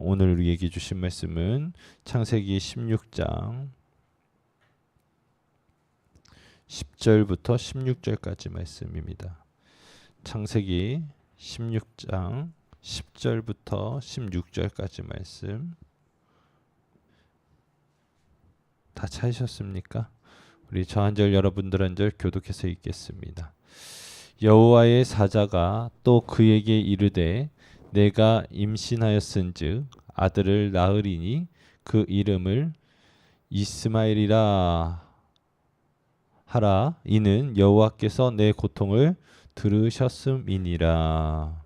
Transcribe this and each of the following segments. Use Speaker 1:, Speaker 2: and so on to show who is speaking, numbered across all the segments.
Speaker 1: 오늘 우리에게 주신 말씀은 창세기 16장 10절부터 16절까지 말씀입니다. 창세기 16장 10절부터 16절까지 말씀 다 찾으셨습니까? 우리 저 한 절 여러분들 한 절 교독해서 읽겠습니다. 여호와의 사자가 또 그에게 이르되 내가 임신하였은즉 아들을 낳으리니 그 이름을 이스마엘이라 하라. 이는 여호와께서 내 고통을 들으셨음이니라.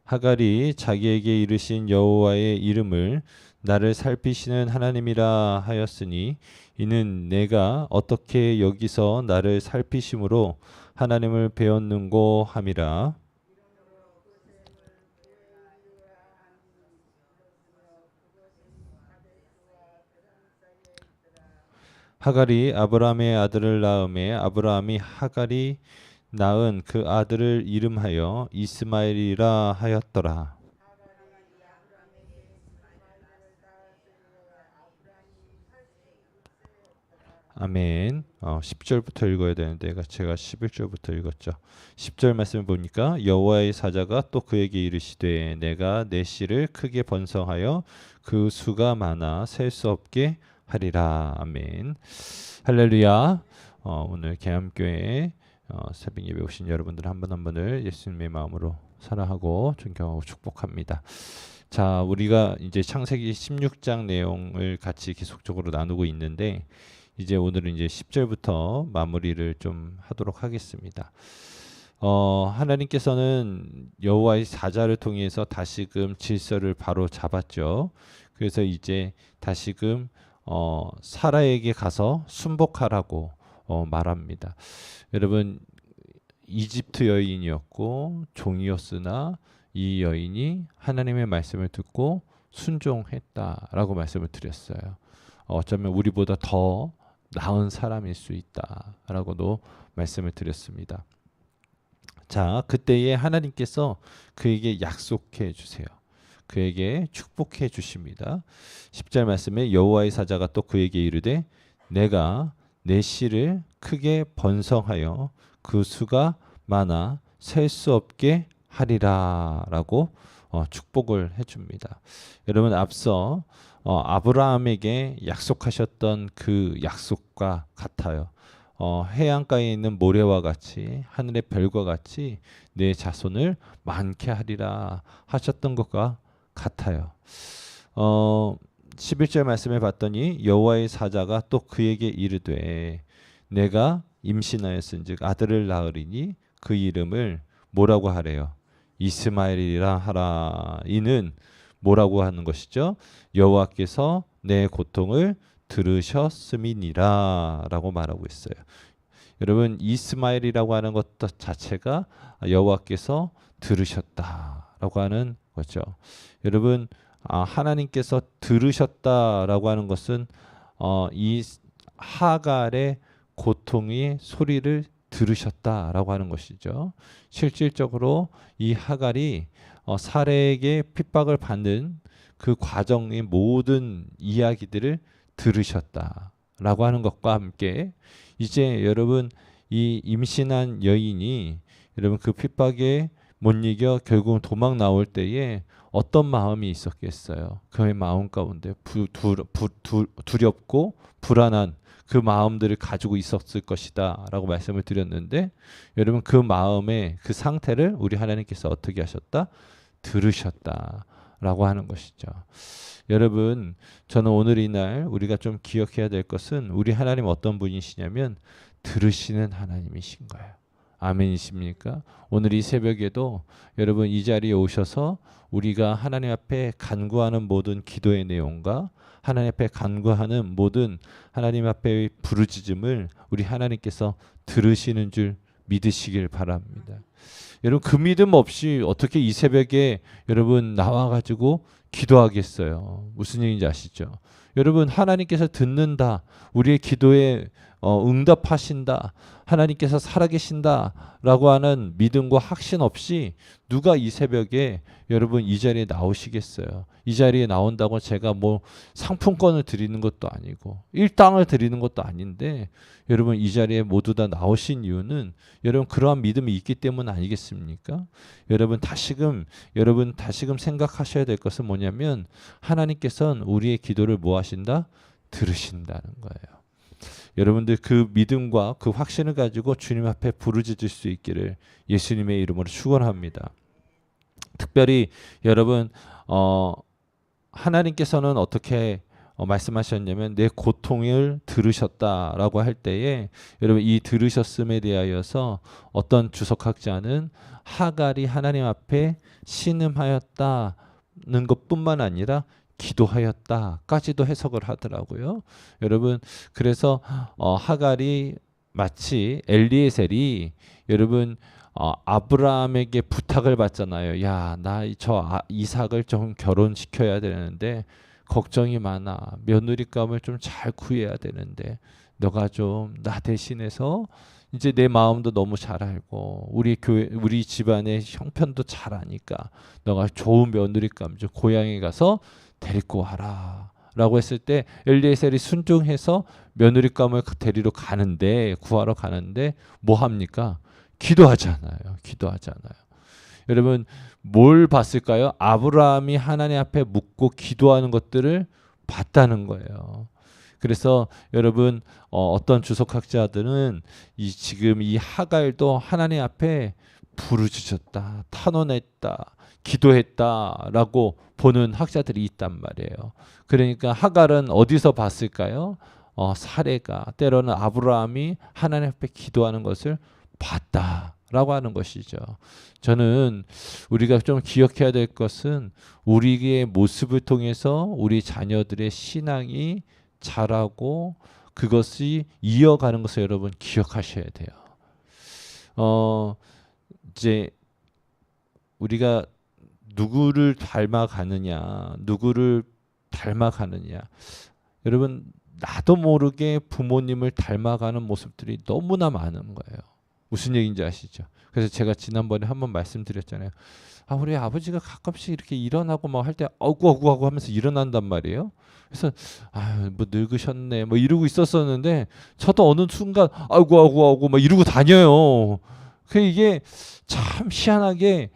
Speaker 1: 하갈이 자기에게 이르신 여호와의 이름을 나를 살피시는 하나님이라 하였으니 이는 내가 어떻게 여기서 나를 살피심으로 하나님을 배웠는고 함이라. 하갈이 아브라함의 아들을 낳음에 아브라함이 하갈이 낳은 그 아들을 이름하여 이스마엘이라 하였더라. 아멘. 10절부터 읽어야 되는데 제가 11절부터 읽었죠. 10절 말씀을 보니까 여호와의 사자가 또 그에게 이르시되 내가 내 씨를 크게 번성하여 그 수가 많아 셀 수 없게 하리라. 아멘. 할렐루야. 오늘 계암교회 새벽 예배 오신 여러분들 한 분 한 분을 예수님의 마음으로 사랑하고 존경하고 축복합니다. 자, 우리가 이제 창세기 16장 내용을 같이 계속적으로 나누고 있는데 이제 오늘은 이제 10절부터 마무리를 좀 하도록 하겠습니다. 하나님께서는 여호와의 사자를 통해서 다시금 질서를 바로 잡았죠. 그래서 이제 다시금 사라에게 가서 순복하라고 말합니다. 여러분, 이집트 여인이었고 종이었으나 이 여인이 하나님의 말씀을 듣고 순종했다라고 말씀을 드렸어요. 어쩌면 우리보다 더 나은 사람일 수 있다라고도 말씀을 드렸습니다. 자, 그때에 하나님께서 그에게 약속해 주세요. 그에게 축복해 주십니다. 10절 말씀에 여호와의 사자가 또 그에게 이르되 내가 내 씨를 크게 번성하여 그 수가 많아 셀 수 없게 하리라라고 축복을 해줍니다. 여러분, 앞서 아브라함에게 약속하셨던 그 약속과 같아요. 해안가에 있는 모래와 같이 하늘의 별과 같이 내 자손을 많게 하리라 하셨던 것과 같아요. 11절 말씀에 봤더니 여호와의 사자가 또 그에게 이르되 내가 임신하였은즉 아들을 낳으리니 그 이름을 뭐라고 하래요? 이스마엘이라 하라. 이는 뭐라고 하는 것이죠? 여호와께서 내 고통을 들으셨음이니라 라고 말하고 있어요. 여러분, 이스마엘이라고 하는 것 자체가 여호와께서 들으셨다라고 하는 거죠. 여러분, 하나님께서 들으셨다라고 하는 것은 이 하갈의 고통의 소리를 들으셨다라고 하는 것이죠. 실질적으로 이 하갈이 사라에게 핍박을 받는 그 과정의 모든 이야기들을 들으셨다라고 하는 것과 함께 이제 여러분, 이 임신한 여인이 여러분 그 핍박에 못 이겨 결국 도망 나올 때에 어떤 마음이 있었겠어요? 그의 마음 가운데 두렵고 불안한 그 마음들을 가지고 있었을 것이다 라고 말씀을 드렸는데 여러분, 그 마음의 그 상태를 우리 하나님께서 어떻게 하셨다? 들으셨다 라고 하는 것이죠. 여러분, 저는 오늘 이날 우리가 좀 기억해야 될 것은 우리 하나님 어떤 분이시냐면 들으시는 하나님이신 거예요. 아멘이십니까? 오늘 이 새벽에도 여러분 이 자리에 오셔서 우리가 하나님 앞에 간구하는 모든 기도의 내용과 하나님 앞에 간구하는 모든 하나님 앞의 부르짖음을 우리 하나님께서 들으시는 줄 믿으시길 바랍니다. 여러분 그 믿음 없이 어떻게 이 새벽에 여러분 나와가지고 기도하겠어요? 무슨 얘기인지 아시죠? 여러분 하나님께서 듣는다, 우리의 기도에 응답하신다, 하나님께서 살아계신다라고 하는 믿음과 확신 없이 누가 이 새벽에 여러분 이 자리에 나오시겠어요? 이 자리에 나온다고 제가 뭐 상품권을 드리는 것도 아니고 일당을 드리는 것도 아닌데 여러분 이 자리에 모두 다 나오신 이유는 여러분 그러한 믿음이 있기 때문 아니겠습니까? 여러분 다시금 생각하셔야 될 것은 뭐냐면 하나님께서는 우리의 기도를 뭐 하신다? 들으신다는 거예요. 여러분들 그 믿음과 그 확신을 가지고 주님 앞에 부르짖을 수 있기를 예수님의 이름으로 축원합니다. 특별히 여러분 하나님께서는 어떻게 말씀하셨냐면 내 고통을 들으셨다라고 할 때에 여러분 이 들으셨음에 대하여서 어떤 주석학자는 하갈이 하나님 앞에 신음하였다는 것뿐만 아니라 기도하였다까지도 해석을 하더라고요. 여러분 그래서 하갈이 마치 엘리에셀이 여러분 아브라함에게 부탁을 받잖아요. 야, 나 저 이삭을 좀 결혼시켜야 되는데 걱정이 많아. 며느리감을 좀 잘 구해야 되는데 너가 좀 나 대신해서 이제 내 마음도 너무 잘 알고 우리 교회 우리 집안의 형편도 잘 아니까 너가 좋은 며느리감 좀 고향에 가서 데리고 와라 라고 했을 때 엘리에셀이 순종해서 며느리감을 데리러 가는데 구하러 가는데 뭐 합니까? 기도하잖아요. 여러분 뭘 봤을까요? 아브라함이 하나님 앞에 묻고 기도하는 것들을 봤다는 거예요. 그래서 여러분 어떤 주석학자들은 지금 이 하갈도 하나님 앞에 부르짖었다, 탄원했다, 기도했다라고 보는 학자들이 있단 말이에요. 그러니까 하갈은 어디서 봤을까요? 사례가 때로는 아브라함이 하나님 앞에 기도하는 것을 봤다라고 하는 것이죠. 저는 우리가 좀 기억해야 될 것은 우리의 모습을 통해서 우리 자녀들의 신앙이 자라고 그것이 이어가는 것을 여러분 기억하셔야 돼요. 이제 우리가 누구를 닮아가느냐, 여러분 나도 모르게 부모님을 닮아가는 모습들이 너무나 많은 거예요. 무슨 얘기인지 아시죠? 그래서 제가 지난번에 한번 말씀드렸잖아요. 우리 아버지가 가끔씩 이렇게 일어나고 막 할 때 어구어구 하면서 일어난단 말이에요. 그래서 뭐 늙으셨네 뭐 이러고 있었었는데 저도 어느 순간 아이고 막 이러고 다녀요. 그 이게 참 희한하게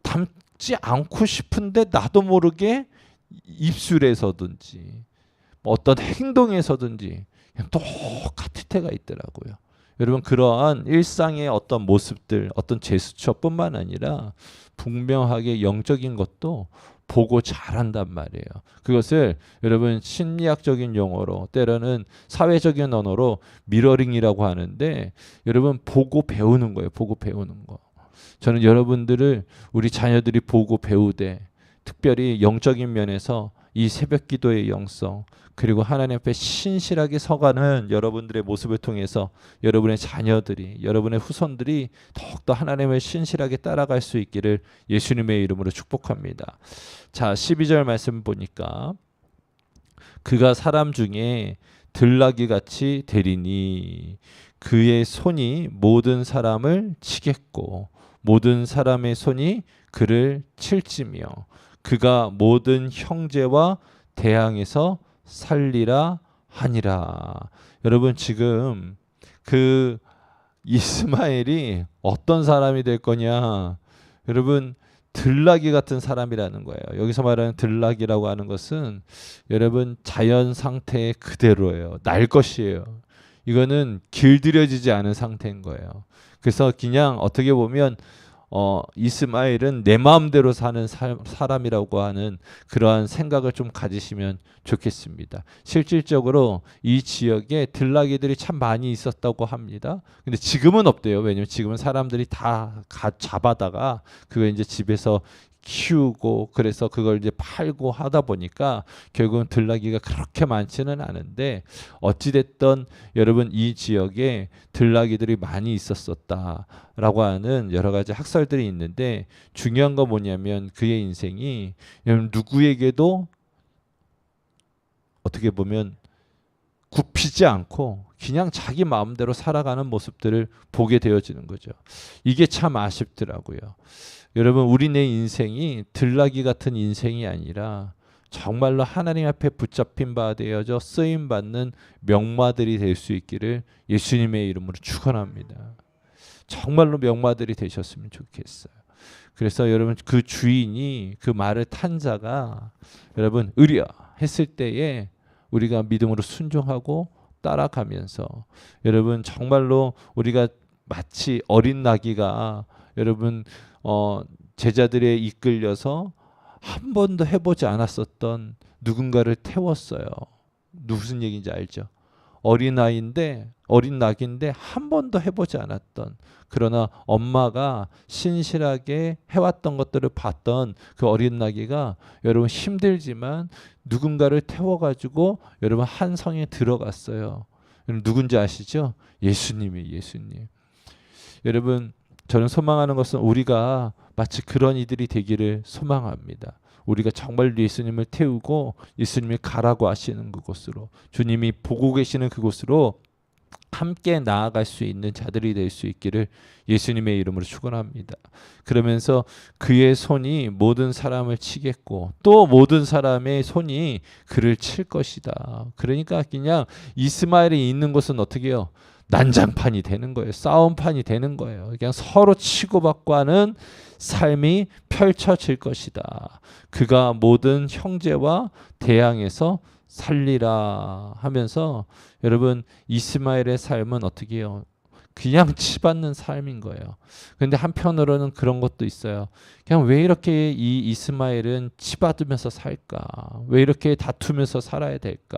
Speaker 1: 닮지 않고 싶은데 나도 모르게 입술에서든지 어떤 행동에서든지 그냥 똑같을 때가 있더라고요. 여러분 그러한 일상의 어떤 모습들, 어떤 제스처뿐만 아니라 분명하게 영적인 것도 보고 잘한단 말이에요. 그것을 여러분 심리학적인 용어로 때로는 사회적인 언어로 미러링이라고 하는데 여러분 보고 배우는 거예요. 보고 배우는 거. 저는 여러분들을 우리 자녀들이 보고 배우되 특별히 영적인 면에서 이 새벽 기도의 영성 그리고 하나님 앞에 신실하게 서가는 여러분들의 모습을 통해서 여러분의 자녀들이 여러분의 후손들이 더욱더 하나님을 신실하게 따라갈 수 있기를 예수님의 이름으로 축복합니다. 자 12절 말씀 보니까 그가 사람 중에 들나귀 같이 되리니 그의 손이 모든 사람을 치겠고 모든 사람의 손이 그를 칠지며 그가 모든 형제와 대항해서 살리라 하니라. 여러분 지금 그 이스마엘이 어떤 사람이 될 거냐? 여러분 들나귀 같은 사람이라는 거예요. 여기서 말하는 들나귀라고 하는 것은 여러분 자연 상태 그대로예요. 날 것이에요. 이거는 길들여지지 않은 상태인 거예요. 그래서 그냥 어떻게 보면 이스마엘은 내 마음대로 사는 사람이라고 하는 그러한 생각을 좀 가지시면 좋겠습니다. 실질적으로 이 지역에 들나귀들이 참 많이 있었다고 합니다. 근데 지금은 없대요. 왜냐면 지금은 사람들이 다 잡아다가 그거 이제 집에서 키우고 그래서 그걸 이제 팔고 하다 보니까 결국은 들나귀가 그렇게 많지는 않은데 어찌됐든 여러분 이 지역에 들나귀들이 많이 있었었다라고 하는 여러 가지 학설들이 있는데 중요한 건 뭐냐면 그의 인생이 누구에게도 어떻게 보면 굽히지 않고 그냥 자기 마음대로 살아가는 모습들을 보게 되어지는 거죠. 이게 참 아쉽더라고요. 여러분 우리네 인생이 들나귀 같은 인생이 아니라 정말로 하나님 앞에 붙잡힌 바 되어져 쓰임받는 명마들이 될 수 있기를 예수님의 이름으로 축원합니다. 정말로 명마들이 되셨으면 좋겠어요. 그래서 여러분 그 주인이 그 말을 탄 자가 여러분 의리야 했을 때에 우리가 믿음으로 순종하고 따라가면서 여러분 정말로 우리가 마치 어린 나귀가 여러분 제자들에 이끌려서 한 번도 해보지 않았었던 누군가를 태웠어요. 무슨 얘기인지 알죠? 어린 낙인데 한 번도 해보지 않았던 그러나 엄마가 신실하게 해왔던 것들을 봤던 그 어린 나귀가 여러분 힘들지만 누군가를 태워가지고 여러분 한 성에 들어갔어요. 여러분 누군지 아시죠? 예수님이 예수님. 여러분 저는 소망하는 것은 우리가 마치 그런 이들이 되기를 소망합니다. 우리가 정말 예수님을 태우고 예수님이 가라고 하시는 그곳으로 주님이 보고 계시는 그곳으로 함께 나아갈 수 있는 자들이 될 수 있기를 예수님의 이름으로 축원합니다. 그러면서 그의 손이 모든 사람을 치겠고 또 모든 사람의 손이 그를 칠 것이다. 그러니까 그냥 이스마엘이 있는 곳은 어떻게 해요? 난장판이 되는 거예요. 싸움판이 되는 거예요. 그냥 서로 치고받고 하는 삶이 펼쳐질 것이다. 그가 모든 형제와 대항해서 살리라 하면서 여러분 이스마엘의 삶은 어떻게 해요? 그냥 치받는 삶인 거예요. 그런데 한편으로는 그런 것도 있어요. 그냥 왜 이렇게 이 이스마엘은 치받으면서 살까? 왜 이렇게 다투면서 살아야 될까?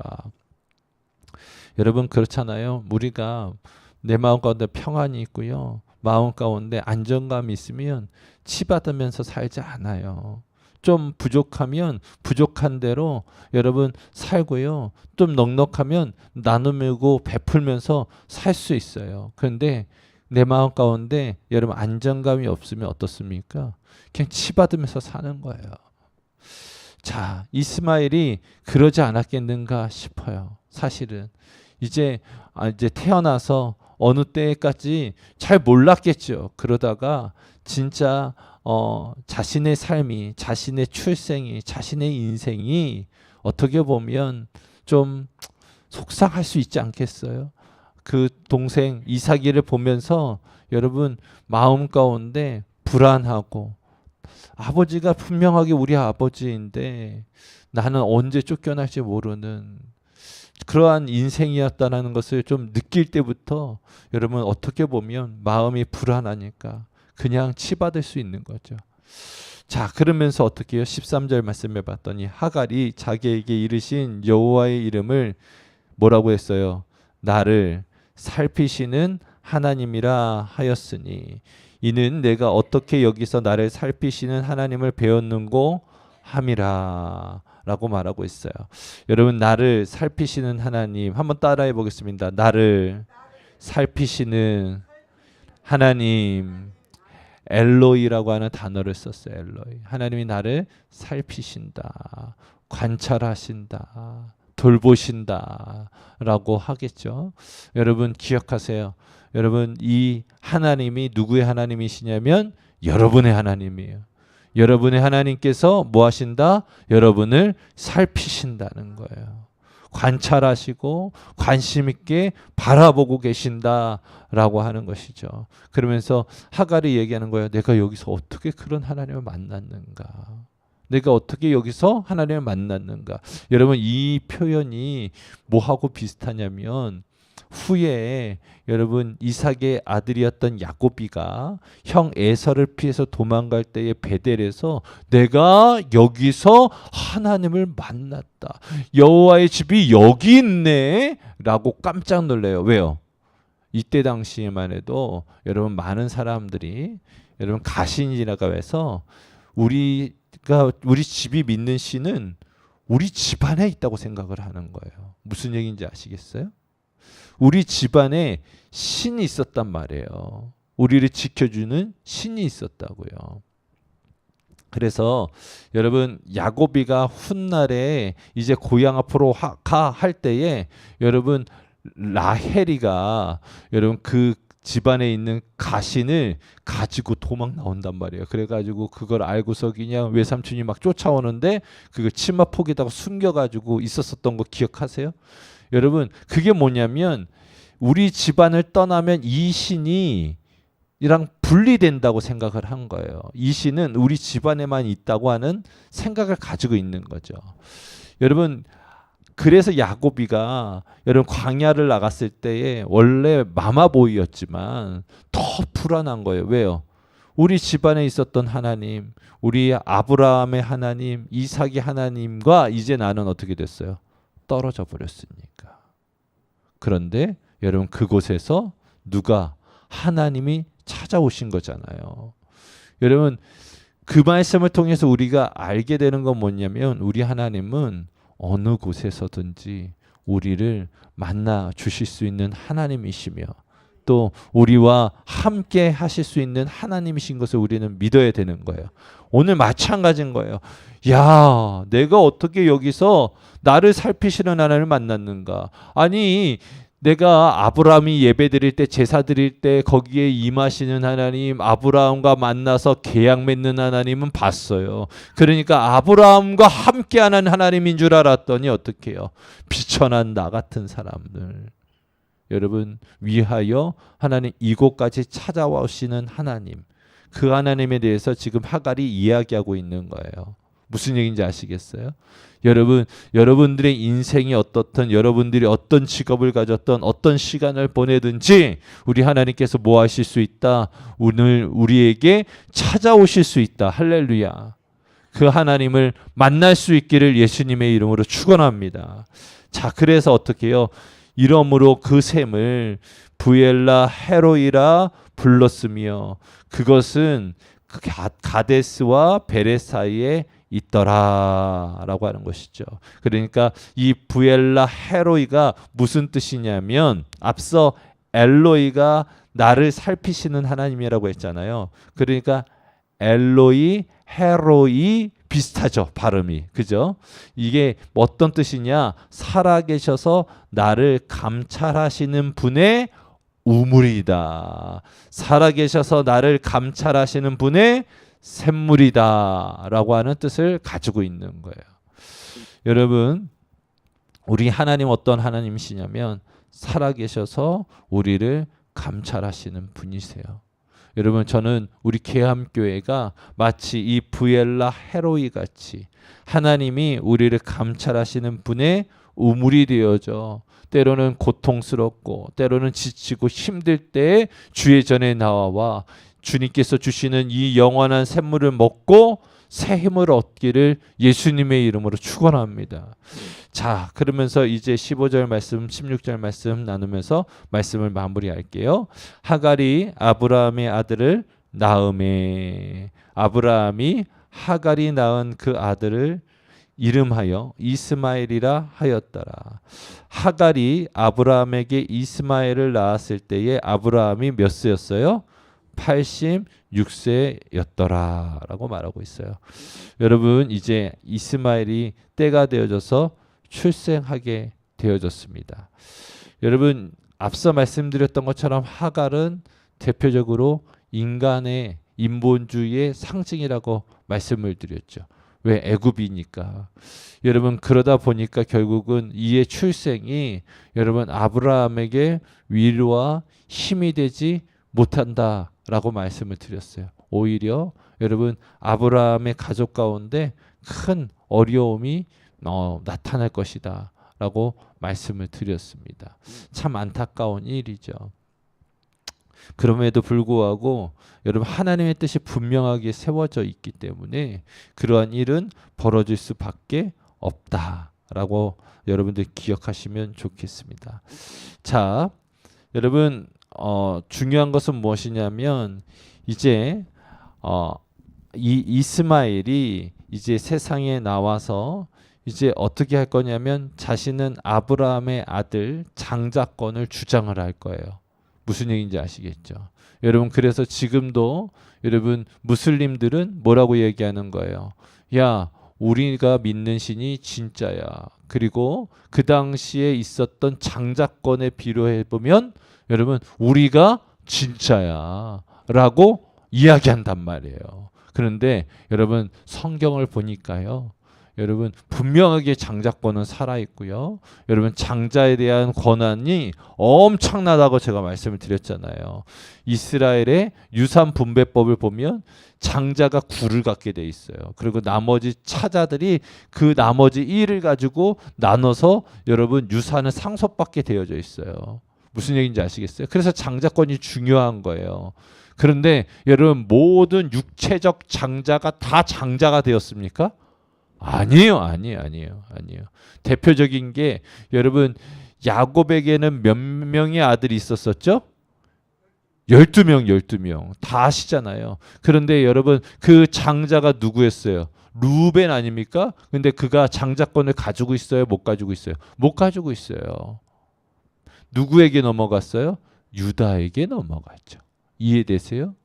Speaker 1: 여러분 그렇잖아요. 우리가 내 마음 가운데 평안이 있고요. 마음 가운데 안정감이 있으면 치받으면서 살지 않아요. 좀 부족하면 부족한 대로 여러분 살고요. 좀 넉넉하면 나누고 베풀면서 살 수 있어요. 그런데 내 마음 가운데 여러분 안정감이 없으면 어떻습니까? 그냥 치받으면서 사는 거예요. 자, 이스마엘이 그러지 않았겠는가 싶어요. 사실은 이제 태어나서 어느 때까지 잘 몰랐겠죠. 그러다가 진짜 자신의 삶이, 자신의 출생이, 자신의 인생이 어떻게 보면 좀 속상할 수 있지 않겠어요? 그 동생 이삭이를 보면서 여러분 마음 가운데 불안하고 아버지가 분명하게 우리 아버지인데 나는 언제 쫓겨날지 모르는 그러한 인생이었다는 것을 좀 느낄 때부터 여러분 어떻게 보면 마음이 불안하니까 그냥 치받을 수 있는 거죠. 자, 그러면서 어떻게 해요? 13절 말씀해 봤더니 하갈이 자기에게 이르신 여호와의 이름을 뭐라고 했어요? 나를 살피시는 하나님이라 하였으니 이는 내가 어떻게 여기서 나를 살피시는 하나님을 배웠는고 함이라 라고 말하고 있어요. 여러분 나를 살피시는 하나님 한번 따라해 보겠습니다. 나를 살피시는 하나님 엘로이라고 하는 단어를 썼어요. 엘로이. 하나님이 나를 살피신다. 관찰하신다. 돌보신다 라고 하겠죠. 여러분 기억하세요. 여러분 이 하나님이 누구의 하나님이시냐면 여러분의 하나님이에요. 여러분의 하나님께서 뭐 하신다? 여러분을 살피신다는 거예요. 관찰하시고 관심 있게 바라보고 계신다라고 하는 것이죠. 그러면서 하갈이 얘기하는 거예요. 내가 여기서 어떻게 그런 하나님을 만났는가? 내가 어떻게 여기서 하나님을 만났는가? 여러분 이 표현이 뭐하고 비슷하냐면 후에 여러분 이삭의 아들이었던 야곱이가 형 에서를 피해서 도망갈 때에 베델에서 내가 여기서 하나님을 만났다. 여호와의 집이 여기 있네 라고 깜짝 놀래요. 왜요? 이때 당시에만 해도 여러분 많은 사람들이 여러분 가신이라고 해서 우리 집이 믿는 신은 우리 집안에 있다고 생각을 하는 거예요. 무슨 얘기인지 아시겠어요? 우리 집안에 신이 있었단 말이에요. 우리를 지켜주는 신이 있었다고요. 그래서 여러분 야곱이가 훗날에 이제 고향 앞으로 가 할 때에 여러분 라헬이가 여러분 그 집안에 있는 가신을 가지고 도망 나온단 말이에요. 그래가지고 그걸 알고서 그냥 외삼촌이 막 쫓아오는데 그걸 치마폭에다가 숨겨가지고 있었었던 거 기억하세요? 여러분 그게 뭐냐면 우리 집안을 떠나면 이 신이 이랑 분리된다고 생각을 한 거예요. 이 신은 우리 집안에만 있다고 하는 생각을 가지고 있는 거죠. 여러분 그래서 야곱이가 여러분 광야를 나갔을 때에 원래 마마보이였지만 더 불안한 거예요. 왜요? 우리 집안에 있었던 하나님, 우리 아브라함의 하나님, 이삭의 하나님과 이제 나는 어떻게 됐어요? 떨어져 버렸으니까. 그런데 여러분 그곳에서 누가 하나님이 찾아오신 거잖아요. 여러분 그 말씀을 통해서 우리가 알게 되는 건 뭐냐면 우리 하나님은 어느 곳에서든지 우리를 만나 주실 수 있는 하나님이시며 또 우리와 함께 하실 수 있는 하나님이신 것을 우리는 믿어야 되는 거예요. 오늘 마찬가지인 거예요. 야, 내가 어떻게 여기서 나를 살피시는 하나님을 만났는가? 아니 내가 아브라함이 예배드릴 때 제사 드릴 때 거기에 임하시는 하나님 아브라함과 만나서 계약 맺는 하나님은 봤어요. 그러니까 아브라함과 함께하는 하나님인 줄 알았더니 어떻게 해요? 비천한 나 같은 사람들 여러분 위하여 하나님 이곳까지 찾아와 오시는 하나님 그 하나님에 대해서 지금 하갈이 이야기하고 있는 거예요. 무슨 얘기인지 아시겠어요? 여러분들의 인생이 어떻든 여러분들이 어떤 직업을 가졌든 어떤 시간을 보내든지 우리 하나님께서 뭐 하실 수 있다? 오늘 우리에게 찾아오실 수 있다. 할렐루야. 그 하나님을 만날 수 있기를 예수님의 이름으로 축원합니다. 자, 그래서 어떻게 해요? 이러므로 그 샘을 부엘라 헤로이라 불렀으며 그것은 가데스와 베레 사이에 있더라라고 하는 것이죠. 그러니까 이 부엘라 헤로이가 무슨 뜻이냐면 앞서 엘로이가 나를 살피시는 하나님이라고 했잖아요. 그러니까 엘로이 헤로이 비슷하죠. 발음이. 그죠? 이게 어떤 뜻이냐? 살아계셔서 나를 감찰하시는 분의 우물이다. 살아계셔서 나를 감찰하시는 분의 샘물이다 라고 하는 뜻을 가지고 있는 거예요. 여러분 우리 하나님 어떤 하나님이시냐면 살아계셔서 우리를 감찰하시는 분이세요. 여러분 저는 우리 계암교회가 마치 이 부엘라 헤로이 같이 하나님이 우리를 감찰하시는 분의 우물이 되어져 때로는 고통스럽고 때로는 지치고 힘들 때에 주의 전에 나와 주님께서 주시는 이 영원한 샘물을 먹고 새 힘을 얻기를 예수님의 이름으로 축원합니다. 자, 그러면서 이제 15절 말씀, 16절 말씀 나누면서 말씀을 마무리할게요. 하갈이 아브라함의 아들을 낳음에 아브라함이 하갈이 낳은 그 아들을 이름하여 이스마엘이라 하였더라. 하갈이 아브라함에게 이스마엘을 낳았을 때에 아브라함이 몇 세였어요? 86세였더라 라고 말하고 있어요. 여러분 이제 이스마엘이 때가 되어져서 출생하게 되어졌습니다. 여러분 앞서 말씀드렸던 것처럼 하갈은 대표적으로 인간의 인본주의의 상징이라고 말씀을 드렸죠. 왜? 애굽이니까. 여러분 그러다 보니까 결국은 이의 출생이 여러분 아브라함에게 위로와 힘이 되지 못한다 라고 말씀을 드렸어요. 오히려 여러분 아브라함의 가족 가운데 큰 어려움이 나타날 것이다 라고 말씀을 드렸습니다. 참 안타까운 일이죠. 그럼에도 불구하고 여러분 하나님의 뜻이 분명하게 세워져 있기 때문에 그러한 일은 벌어질 수밖에 없다라고 여러분들 기억하시면 좋겠습니다. 자, 여러분 중요한 것은 무엇이냐면 이제 이 이스마엘이 이제 세상에 나와서 이제 어떻게 할 거냐면 자신은 아브라함의 아들 장자권을 주장을 할 거예요. 무슨 얘기인지 아시겠죠? 여러분 그래서 지금도 여러분 무슬림들은 뭐라고 얘기하는 거예요? 야, 우리가 믿는 신이 진짜야. 그리고 그 당시에 있었던 장자권에 비교해 보면 여러분 우리가 진짜야 라고 이야기한단 말이에요. 그런데 여러분 성경을 보니까요. 여러분 분명하게 장자권은 살아있고요. 여러분 장자에 대한 권한이 엄청나다고 제가 말씀을 드렸잖아요. 이스라엘의 유산 분배법을 보면 장자가 9를 갖게 돼 있어요. 그리고 나머지 차자들이 그 나머지 1을 가지고 나눠서 여러분 유산을 상속받게 되어져 있어요. 무슨 얘기인지 아시겠어요? 그래서 장자권이 중요한 거예요. 그런데 여러분 모든 육체적 장자가 다 장자가 되었습니까? 아니에요. 대표적인 게 여러분 야곱에게는 몇 명의 아들이 있었었죠? 12명 다 아시잖아요. 그런데 여러분 그 장자가 누구였어요? 루벤 아닙니까? 근데 그가 장자권을 가지고 있어요? 못 가지고 있어요? 못 가지고 있어요. 누구에게 넘어갔어요? 유다에게 넘어갔죠. 이해되세요?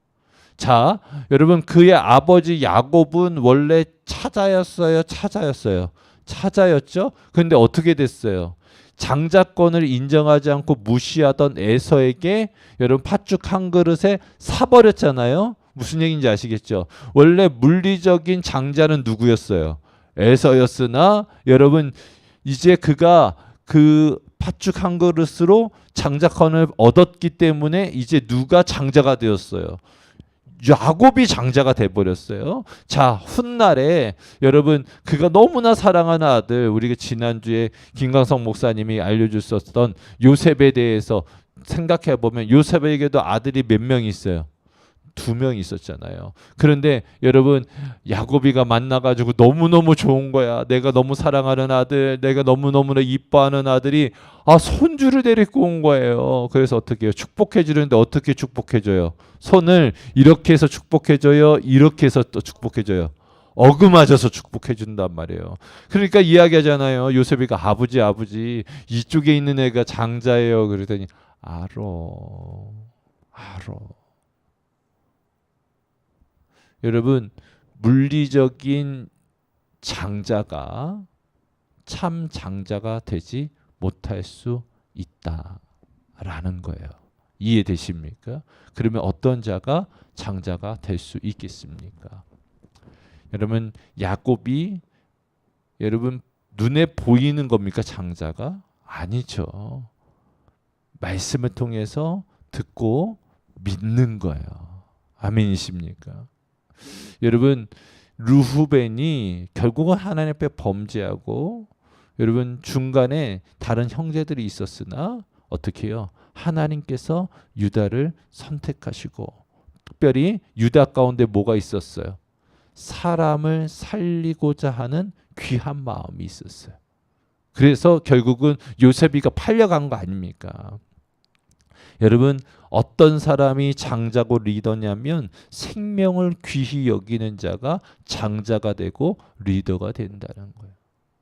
Speaker 1: 자, 여러분 그의 아버지 야곱은 원래 차자였어요? 차자였죠? 그런데 어떻게 됐어요? 장자권을 인정하지 않고 무시하던 에서에게 여러분 팥죽 한 그릇에 사버렸잖아요. 무슨 얘기인지 아시겠죠? 원래 물리적인 장자는 누구였어요? 에서였으나 여러분 이제 그가 그 팥죽 한 그릇으로 장자권을 얻었기 때문에 이제 누가 장자가 되었어요? 야곱이 장자가 돼버렸어요. 자, 훗날에 여러분 그가 너무나 사랑하는 아들, 우리가 지난주에 김광석 목사님이 알려주셨던 요셉에 대해서 생각해 보면 요셉에게도 아들이 몇 명 있어요? 2명 있었잖아요. 그런데 여러분 야곱이가 만나가지고 너무너무 좋은 거야. 내가 너무 사랑하는 아들, 내가 너무너무나 이뻐하는 아들이 손주를 데리고 온 거예요. 그래서 어떻게 해요? 축복해 주는데 어떻게 축복해 줘요? 손을 이렇게 해서 축복해 줘요? 이렇게 해서 또 축복해 줘요? 어금맞아서 축복해 준단 말이에요. 그러니까 이야기하잖아요. 요셉이가 아버지 이쪽에 있는 애가 장자예요. 그러더니 알아. 여러분 물리적인 장자가 참 장자가 되지 못할 수 있다라는 거예요. 이해되십니까? 그러면 어떤 자가 장자가 될 수 있겠습니까? 여러분 야곱이 여러분 눈에 보이는 겁니까? 장자가? 아니죠. 말씀을 통해서 듣고 믿는 거예요. 아멘이십니까? 여러분 르후벤이 결국은 하나님 앞에 범죄하고 여러분 중간에 다른 형제들이 있었으나 어떻게 해요? 하나님께서 유다를 선택하시고 특별히 유다 가운데 뭐가 있었어요? 사람을 살리고자 하는 귀한 마음이 있었어요. 그래서 결국은 요셉이가 팔려간 거 아닙니까? 여러분 어떤 사람이 장자고 리더냐면 생명을 귀히 여기는 자가 장자가 되고 리더가 된다는 거예요.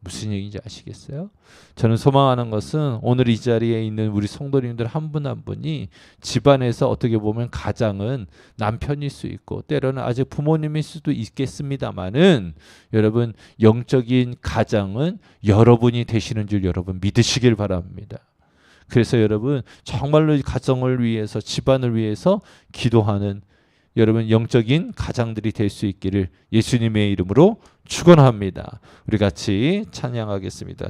Speaker 1: 무슨 얘기인지 아시겠어요? 저는 소망하는 것은 오늘 이 자리에 있는 우리 성도님들 한 분 한 분이 집안에서 어떻게 보면 가장은 남편일 수 있고 때로는 아직 부모님일 수도 있겠습니다만은 여러분 영적인 가장은 여러분이 되시는 줄 여러분 믿으시길 바랍니다. 그래서 여러분 정말로 가정을 위해서 집안을 위해서 기도하는 여러분 영적인 가장들이 될 수 있기를 예수님의 이름으로 축원합니다. 우리 같이 찬양하겠습니다.